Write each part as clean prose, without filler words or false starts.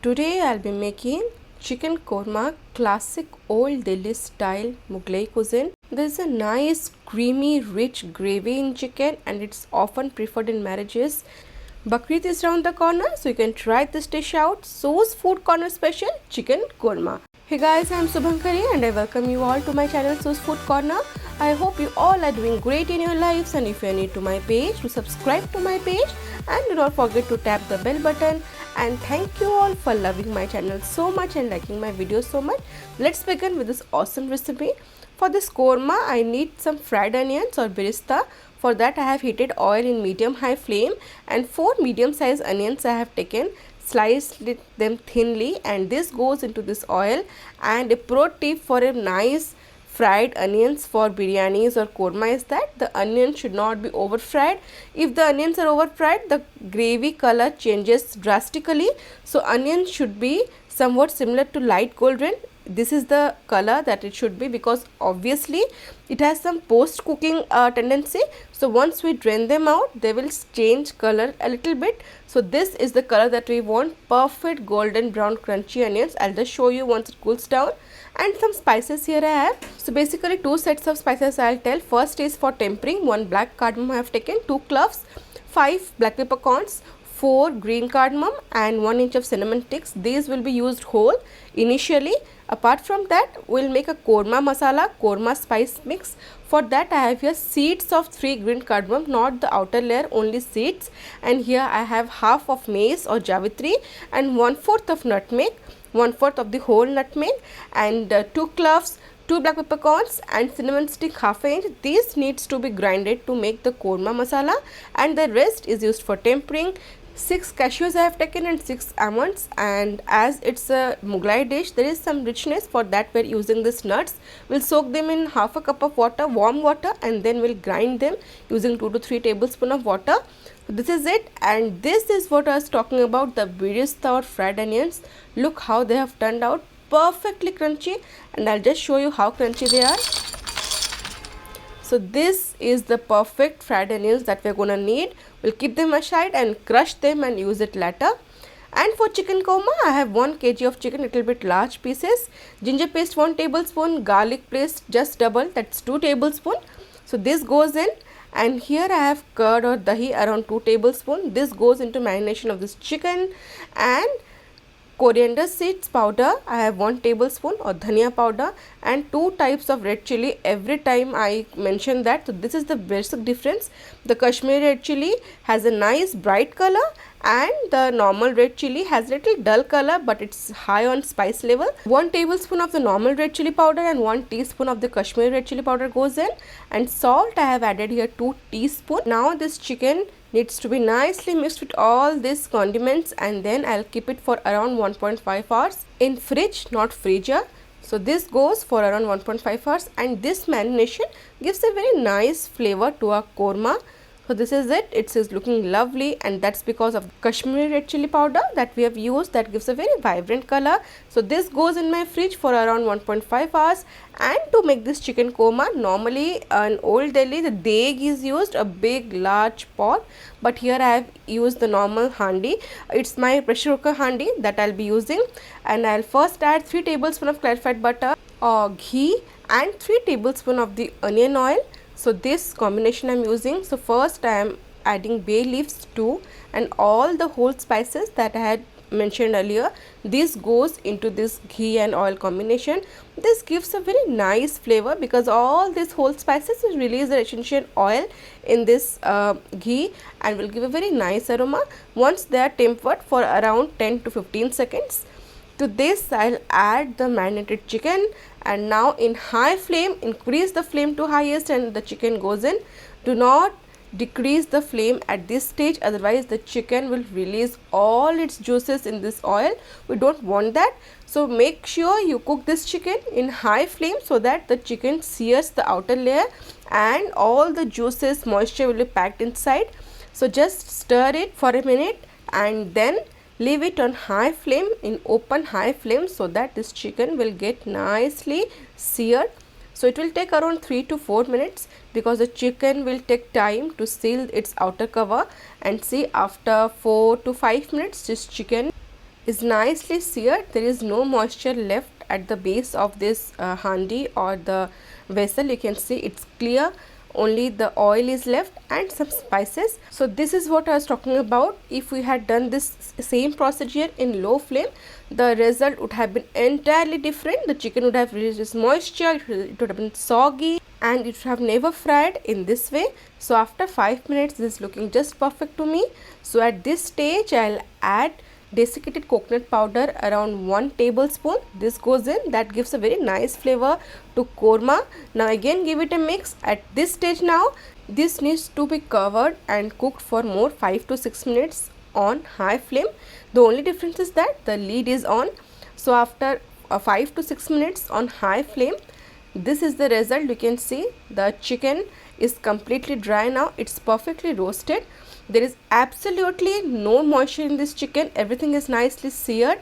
Today I'll be making chicken korma, classic old Delhi style Mughlai cuisine. There's a nice creamy rich gravy in chicken and it's often preferred in marriages. Bakrid is around the corner, so you can try this dish out. So's Food Corner special chicken korma. Hey guys, I'm Subhankari and I welcome you all to my channel So's Food Corner. I hope you all are doing great in your lives, and if you are new to my page, do subscribe to my page and do not forget to tap the bell button. And thank you all for loving my channel so much and liking my videos so much. Let's begin with this awesome recipe. For this korma, I need some fried onions or birista. For that I have heated oil in medium high flame and 4 medium sized onions I have taken, sliced them thinly, and this goes into this oil. And a pro tip for a nice fried onions for biryanis or korma is that the onion should not be over fried. If the onions are over fried, the gravy color changes drastically. So onions should be somewhat similar to light golden. This is the color that it should be, because obviously it has some post cooking tendency. So once we drain them out, they will change color a little bit. So this is the color that we want, perfect golden brown crunchy onions. I'll just show you once it cools down. And some spices here I have. So basically 2 sets of spices I'll tell. First is for tempering. 1 black cardamom I have taken, 2 cloves, 5 black peppercorns, 4 green cardamom and 1 inch of cinnamon sticks. These will be used whole initially. Apart from that, we'll make a korma masala, korma spice mix. For that I have here seeds of 3 green cardamom, not the outer layer, only seeds. And here I have half of mace or javitri and 1/4 of nutmeg, 1/4 of the whole nutmeg, and 2 cloves, 2 black peppercorns and cinnamon stick half an inch. This needs to be grinded to make the korma masala, and the rest is used for tempering. 6 cashews I have taken and 6 almonds, and as it's a Mughlai dish, there is some richness. For that we're using these nuts. We'll soak them in half a cup of water, warm water, and then we'll grind them using 2 to 3 tablespoons of water. This is it, and this is what I was talking about, the birista or fried onions. Look how they have turned out, perfectly crunchy, and I'll just show you how crunchy they are. So this is the perfect fried onions that we're gonna need. We'll keep them aside and crush them and use it later. And for chicken korma, I have 1 kg of chicken, little bit large pieces. Ginger paste 1 tablespoon, garlic paste just double, that's 2 tablespoon. So this goes in, and here I have curd or dahi around 2 tablespoon. This goes into marination of this chicken. And coriander seeds powder I have 1 tablespoon, or dhania powder, and 2 types of red chili. Every time I mention that. So this is the basic difference. The Kashmiri red chili has a nice bright color, and the normal red chili has a little dull color, but it's high on spice level. 1 tablespoon of the normal red chili powder and 1 teaspoon of the Kashmiri red chili powder goes in, and salt I have added here 2 teaspoon. Now this chicken needs to be nicely mixed with all these condiments, and then I'll keep it for around 1.5 hours in fridge, not freezer. So this goes for around 1.5 hours, and this marination gives a very nice flavor to our korma. So this is it. It is looking lovely, and that's because of Kashmiri red chili powder that we have used, that gives a very vibrant color. So this goes in my fridge for around 1.5 hours. And to make this chicken korma, normally in Old Delhi the deg is used, a big large pot, but here I have used the normal handi. It's my pressure cooker handi that I'll be using. And I'll first add 3 tablespoons of clarified butter or ghee and 3 tablespoons of the onion oil. So this combination I'm using. So first I am adding bay leaves too, and all the whole spices that I had mentioned earlier. This goes into this ghee and oil combination. This gives a very nice flavor, because all these whole spices will release the essential oil in this ghee and will give a very nice aroma once they are tempered for around 10 to 15 seconds. To this I'll add the marinated chicken, and now in high flame, increase the flame to highest, and the chicken goes in. Do not decrease the flame at this stage, otherwise the chicken will release all its juices in this oil. We don't want that. So make sure you cook this chicken in high flame so that the chicken sears the outer layer and all the juices, moisture will be packed inside. So just stir it for a minute and then leave it on high flame, in open high flame, so that this chicken will get nicely seared. So it will take around 3 to 4 minutes, because the chicken will take time to seal its outer cover. And see, after 4 to 5 minutes this chicken is nicely seared. There is no moisture left at the base of this handi or the vessel. You can see it's clear, only the oil is left and some spices. So this is what I was talking about. If we had done this same procedure in low flame, the result would have been entirely different. The chicken would have released this moisture, it would have been soggy, and it would have never fried in this way. So after 5 minutes, this is looking just perfect to me. So at this stage, I'll add desiccated coconut powder around 1 tablespoon. This goes in, that gives a very nice flavor to korma. Now again give it a mix. At this stage now, this needs to be covered and cooked for more 5 to 6 minutes on high flame. The only difference is that the lid is on. So after 5 to 6 minutes on high flame, this is the result. You can see the chicken is completely dry now. It's perfectly roasted. There is absolutely no moisture in this chicken. Everything is nicely seared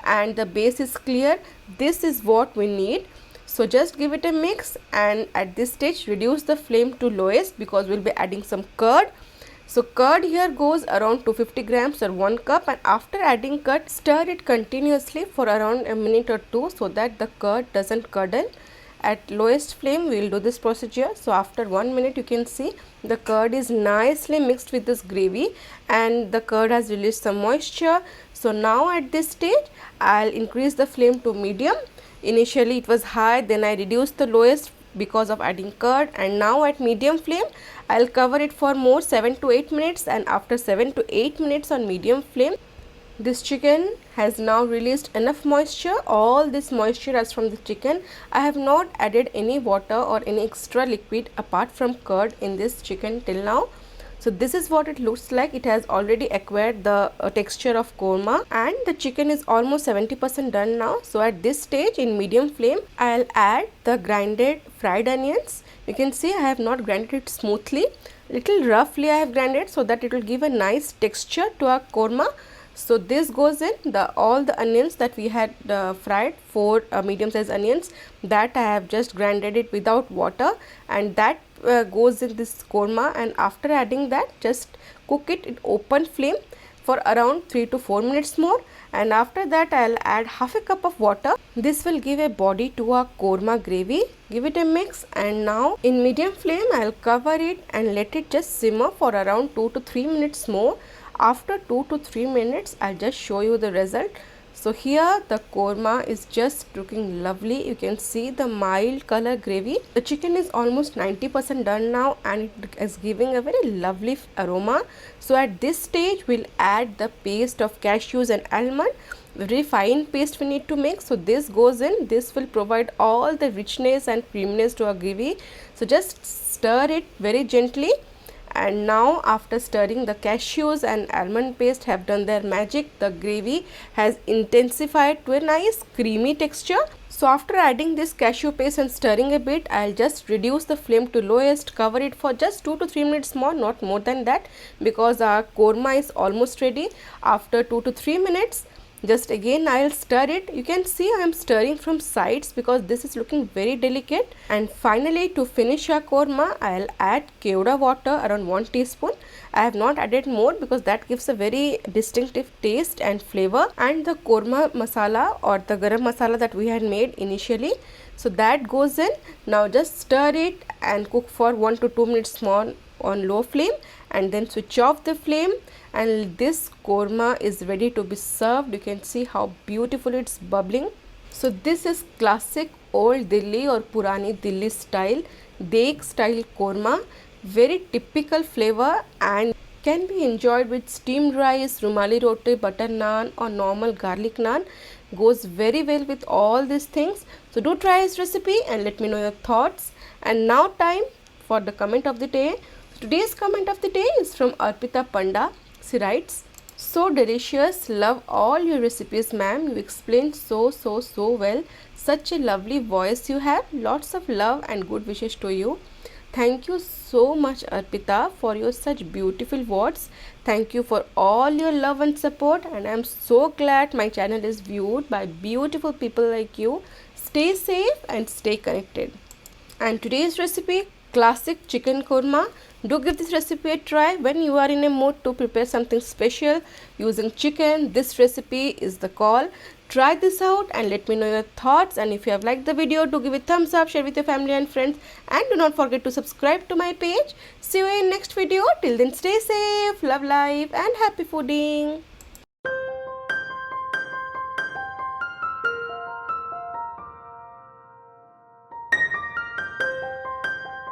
and the base is clear. This is what we need. So just give it a mix, and at this stage reduce the flame to lowest because we'll be adding some curd. So curd here goes around 250 grams or 1 cup, and after adding curd, stir it continuously for around a minute or two so that the curd doesn't curdle. At lowest flame we will do this procedure. So after 1 minute, you can see the curd is nicely mixed with this gravy and the curd has released some moisture. So now at this stage I'll increase the flame to medium. Initially it was high, then I reduced the lowest because of adding curd, and now at medium flame I'll cover it for more 7 to 8 minutes, and after 7 to 8 minutes on medium flame, this chicken has now released enough moisture. All this moisture is from the chicken. I have not added any water or any extra liquid apart from curd in this chicken till now. So this is what it looks like. It has already acquired the texture of korma, and the chicken is almost 70% done now. So at this stage in medium flame, I'll add the grinded fried onions. You can see I have not grinded it smoothly. Little roughly I have grinded so that it will give a nice texture to our korma. So this goes in, all the onions that we had fried, 4 medium sized onions, that I have just grinded it without water, and that goes in this korma. And after adding that, just cook it in open flame for around 3 to 4 minutes more, and after that I'll add half a cup of water. This will give a body to our korma gravy. Give it a mix, and now in medium flame I'll cover it and let it just simmer for around 2 to 3 minutes more. After 2 to 3 minutes, I'll just show you the result. So here the korma is just looking lovely. You can see the mild color gravy. The chicken is almost 90% done now, and it is giving a very lovely aroma. So at this stage, we'll add the paste of cashews and almond. Very fine paste we need to make. So this goes in. This will provide all the richness and creaminess to our gravy. So just stir it very gently. And now after stirring, the cashews and almond paste have done their magic. The gravy has intensified to a nice creamy texture. So after adding this cashew paste and stirring a bit, I'll just reduce the flame to lowest, cover it for just 2 to 3 minutes more, not more than that, because our korma is almost ready. After 2 to 3 minutes, just again I'll stir it. You can see I am stirring from sides because this is looking very delicate. And finally, to finish our korma, I'll add kevda water around 1 teaspoon. I have not added more because that gives a very distinctive taste and flavor. And the korma masala or the garam masala that we had made initially, so that goes in. Now just stir it and cook for 1 to 2 minutes more on low flame, and then switch off the flame, and this korma is ready to be served. You can see how beautiful it's bubbling. So this is classic old Delhi or Purani Delhi style, Deg style korma. Very typical flavor and can be enjoyed with steamed rice, rumali roti, butter naan or normal garlic naan. Goes very well with all these things. So do try this recipe and let me know your thoughts. And now time for the comment of the day. Today's comment of the day is from Arpita Panda. She writes, "So delicious, love all your recipes, ma'am. You explain so well. Such a lovely voice you have. Lots of love and good wishes to you." Thank you so much, Arpita, for your such beautiful words. Thank you for all your love and support, and I am so glad my channel is viewed by beautiful people like you. Stay safe and stay connected. And today's recipe, classic chicken korma. Do give this recipe a try when you are in a mood to prepare something special using chicken. This recipe is the call. Try this out and let me know your thoughts, and if you have liked the video, do give it a thumbs up, share with your family and friends, and do not forget to subscribe to my page. See you in next video. Till then, stay safe, love life, and happy fooding.